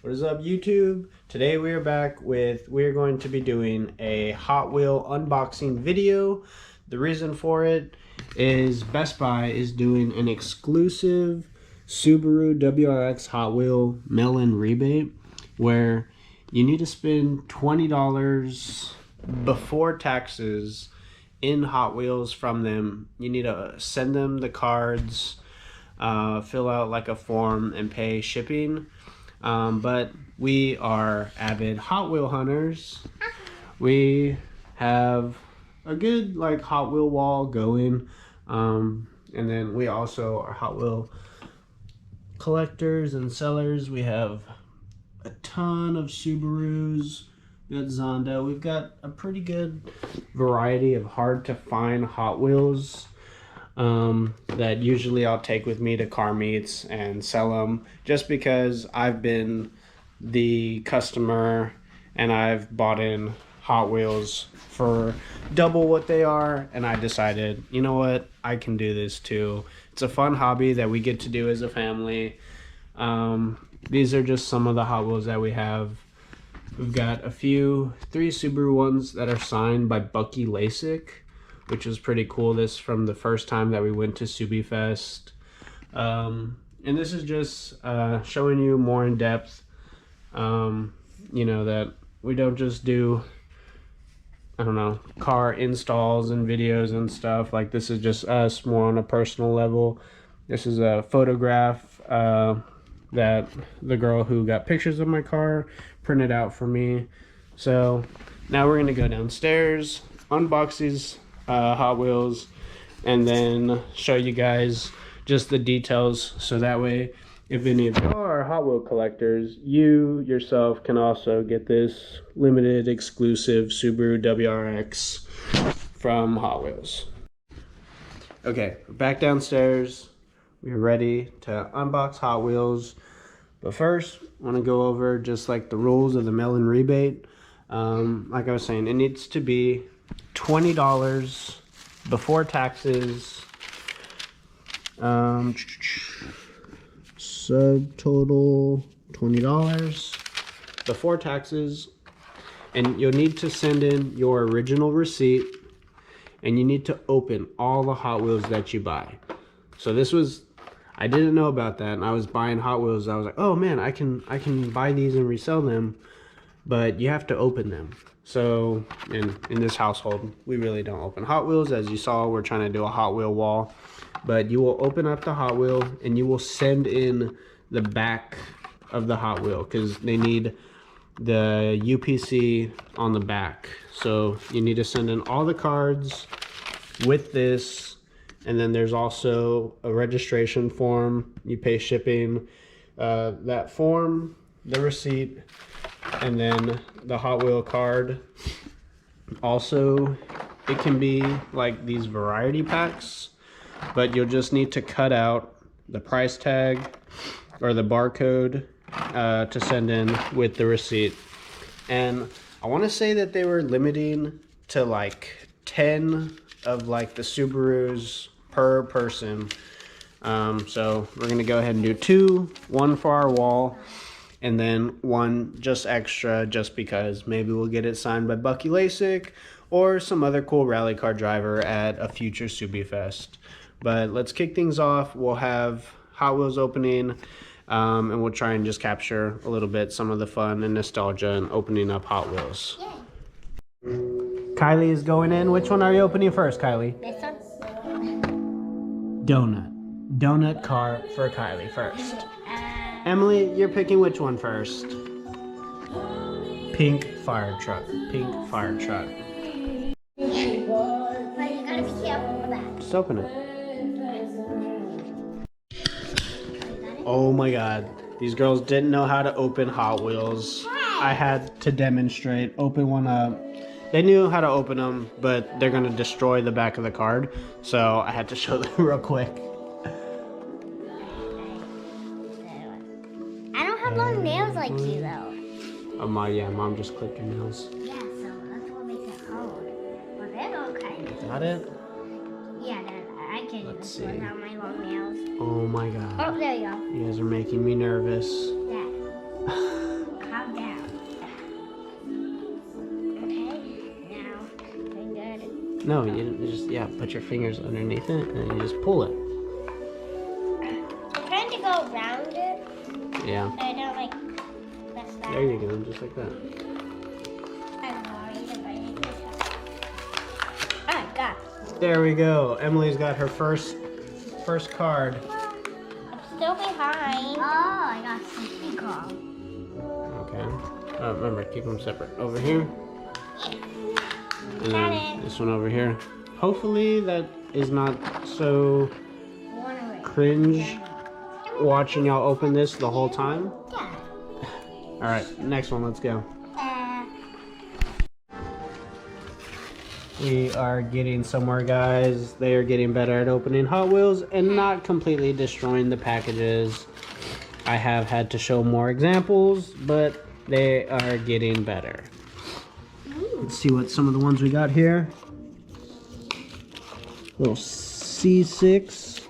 What is up, YouTube? Today we are back we're going to be doing a Hot Wheel unboxing video. The reason for it is Best Buy is doing an exclusive Subaru WRX Hot Wheel mail-in rebate where you need to spend $20 before taxes in Hot Wheels from them. You need to send them the cards, fill out like a form and pay shipping. But we are avid Hot Wheel hunters. We have a good like Hot Wheel wall going, and then we also are Hot Wheel collectors and sellers. We have a ton of Subarus. We got Zonda. We've got a pretty good variety of hard to find Hot Wheels that usually I'll take with me to car meets and sell them, just because I've been the customer and I've bought in Hot Wheels for double what they are, and I decided, you know what, I can do this too. It's a fun hobby that we get to do as a family. These are just some of the Hot Wheels that we have. We've got three Subaru ones that are signed by Bucky Lasik, which was pretty cool. This from the first time that we went to Subi Fest. And this is just showing you more in depth, you know, that we don't just do, I don't know, car installs and videos and stuff. Like, this is just us more on a personal level. This is a photograph that the girl who got pictures of my car printed out for me. So now we're gonna go downstairs, unbox these Hot Wheels, and then show you guys just the details, so that way if any of you are Hot Wheel collectors, you yourself can also get this limited exclusive Subaru WRX from Hot Wheels. Okay, back downstairs. We're ready to unbox Hot Wheels, but first I want to go over just like the rules of the mail-in rebate. Like I was saying, it needs to be $20 before taxes. Subtotal $20 before taxes, and you'll need to send in your original receipt, and you need to open all the Hot Wheels that you buy. So this was, I didn't know about that, and I was buying Hot Wheels. I was like, oh man, I can buy these and resell them, but you have to open them. So in this household, we really don't open Hot Wheels. As you saw, we're trying to do a Hot Wheel wall, but you will open up the Hot Wheel and you will send in the back of the Hot Wheel, because they need the UPC on the back. So you need to send in all the cards with this, and then there's also a registration form. You pay shipping, that form, the receipt, and then the Hot Wheel card. Also, it can be like these variety packs, but you'll just need to cut out the price tag or the barcode to send in with the receipt. And I want to say that they were limiting to like 10 of like the Subarus per person. So we're gonna go ahead and do 2, 1 for our wall, and then 1 just extra, just because maybe we'll get it signed by Bucky Lasik or some other cool rally car driver at a future Subi Fest. But let's kick things off. We'll have Hot Wheels opening, and we'll try and just capture a little bit some of the fun and nostalgia in opening up Hot Wheels. Yay. Kylie is going in. Which one are you opening first, Kylie? This one. Donut car for Kylie first. Emily, you're picking which one first? Pink fire truck. Pink fire truck. But you gotta be careful with that. Just open it. Oh my god. These girls didn't know how to open Hot Wheels. I had to demonstrate. Open one up. They knew how to open them, but they're gonna destroy the back of the card. So I had to show them real quick. I don't have long nails like you though. Oh my, yeah, mom just clipped your nails. Yeah, so that's what makes it hard. But they're okay. Got it? Yeah, I can without my long nails. Oh my god. Oh, there you go. You guys are making me nervous. Yeah. calm down. Okay, now I'm good. No, you just, yeah, put your fingers underneath it and you just pull it. I'm trying to go around it. Yeah. So I don't like mess that. There you go, just like that. I'm worried if I make this. I got it. There we go. Emily's got her first card. I'm still behind. Oh, I got something called. Okay. Remember, keep them separate. Over here. And Got then it. this one over here. Hopefully that is not so cringe watching y'all open this the whole time. Yeah. Alright, next one, let's go. We are getting somewhere, guys. They are getting better at opening Hot Wheels and not completely destroying the packages. I have had to show more examples, but they are getting better. Let's see what some of the ones we got here. Little C6,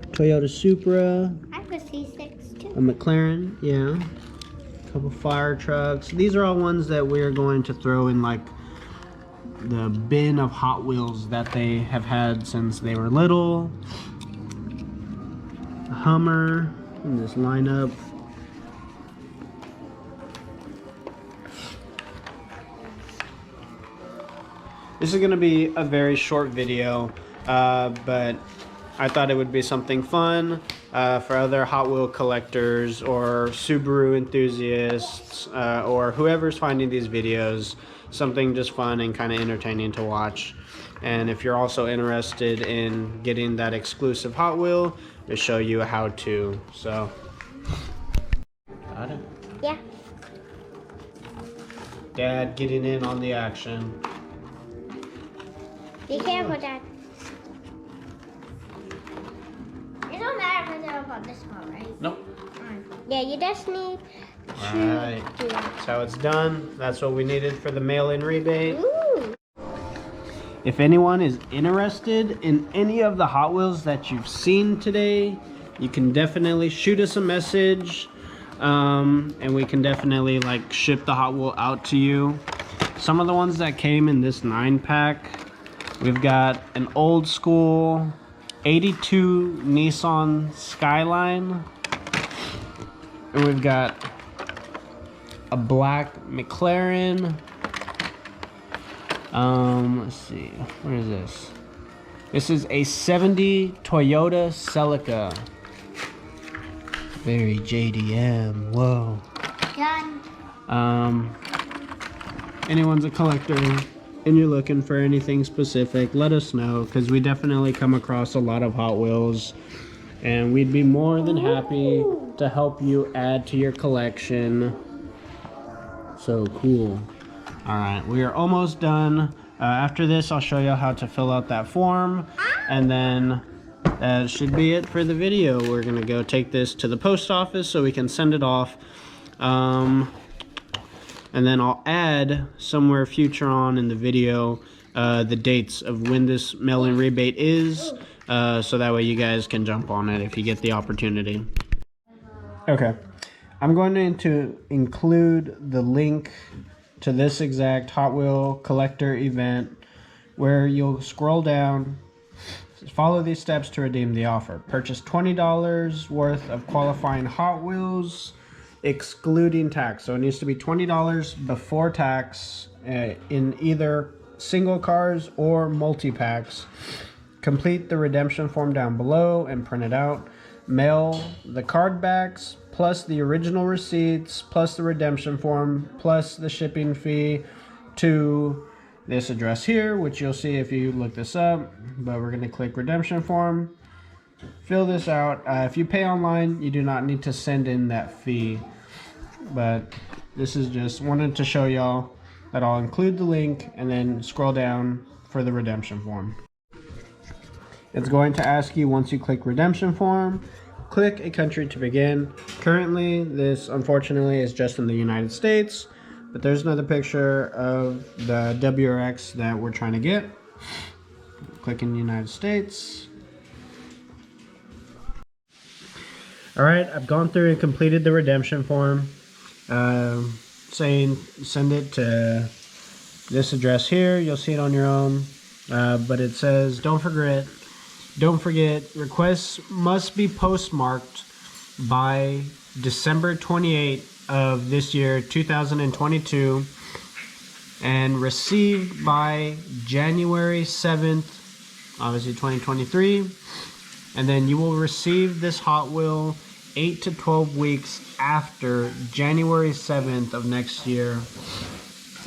Toyota Supra, I've got C6 too. a McLaren, yeah. A couple fire trucks. These are all ones that we're going to throw in like the bin of Hot Wheels that they have had since they were little. A Hummer in this lineup. This is going to be a very short video, but I thought it would be something fun for other Hot Wheel collectors or Subaru enthusiasts or whoever's finding these videos. Something just fun and kind of entertaining to watch. And if you're also interested in getting that exclusive Hot Wheel, to show you how to. So, got it? Yeah. Dad getting in on the action. Be careful, Dad. It don't matter if I don't put this one, right? Nope. Yeah, you just need to Alright, do that. that's how it's done. That's what we needed for the mail-in rebate. Ooh. If anyone is interested in any of the Hot Wheels that you've seen today, you can definitely shoot us a message, and we can definitely like ship the Hot Wheel out to you. Some of the ones that came in this 9-pack, we've got an old school 82 Nissan Skyline, and we've got a black McLaren. Let's see, where is this? This is a 70 Toyota Celica. Very JDM, whoa. Done. Anyone's a collector and you're looking for anything specific, let us know, because we definitely come across a lot of Hot Wheels and we'd be more than happy to help you add to your collection. So cool. All right, we are almost done. After this, I'll show you how to fill out that form, and then that should be it for the video. We're gonna go take this to the post office so we can send it off. And then I'll add somewhere future on in the video the dates of when this mail-in rebate is, so that way you guys can jump on it if you get the opportunity. Okay, I'm going to include the link to this exact Hot Wheel collector event where you'll scroll down, follow these steps to redeem the offer. Purchase $20 worth of qualifying Hot Wheels, excluding tax. So it needs to be $20 before tax in either single cars or multi-packs. Complete the redemption form down below and print it out. Mail the card backs plus the original receipts plus the redemption form plus the shipping fee to this address here, which you'll see if you look this up. But we're going to click redemption form. Fill this out. If you pay online, you do not need to send in that fee. But this is just wanted to show y'all that I'll include the link and then scroll down for the redemption form. It's going to ask you, once you click redemption form, click a country to begin. Currently, this unfortunately is just in the United States, but there's another picture of the WRX that we're trying to get. Click in the United States. All right, I've gone through and completed the redemption form. saying send it to this address here. You'll see it on your own. But it says, don't forget, requests must be postmarked by December 28th of this year, 2022, and received by January 7th, obviously 2023. And then you will receive this Hot Wheel 8 to 12 weeks after January 7th of next year.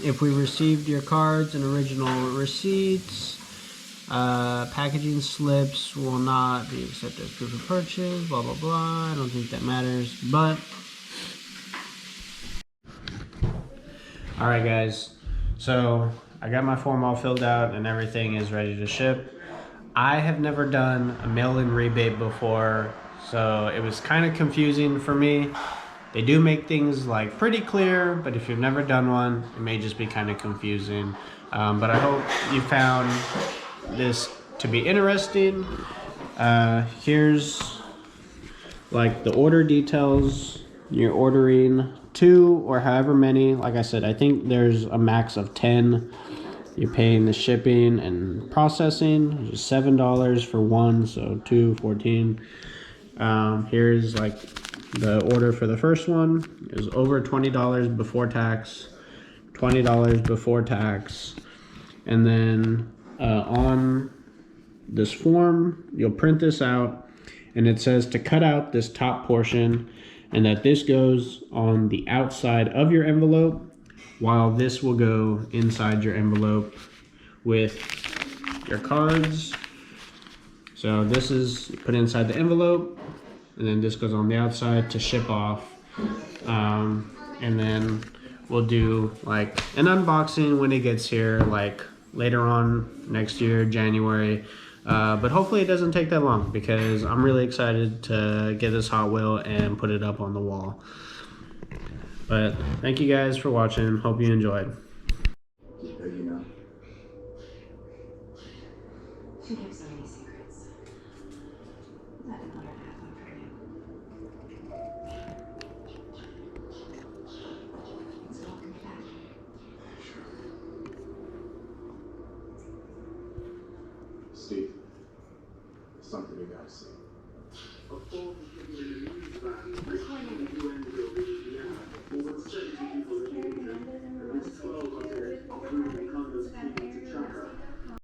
If we received your cards and original receipts, packaging slips will not be accepted as proof of purchase, blah, blah, blah. I don't think that matters, but... Alright guys, so I got my form all filled out and everything is ready to ship. I have never done a mail-in rebate before, so it was kind of confusing for me. They do make things like pretty clear, but if you've never done one, it may just be kind of confusing. But I hope you found this to be interesting. Here's like the order details. You're ordering 2 or however many. Like I said, I think there's a max of 10. You're paying the shipping and processing, which is $7 for 1, so 2, 14. Here's like the order for the first one. It was over $20 before tax, $20 before tax. And then on this form, you'll print this out, and it says to cut out this top portion, and that this goes on the outside of your envelope, while this will go inside your envelope with your cards. So this is put inside the envelope, and then this goes on the outside to ship off. And then we'll do like an unboxing when it gets here, like later on next year, January. But hopefully it doesn't take that long, because I'm really excited to get this Hot Wheel and put it up on the wall. But thank you guys for watching. Hope you enjoyed. You know, she kept so many secrets. I didn't let her have one for you. It's welcome back. Steve, something you gotta see. Scared Amanda's in the room.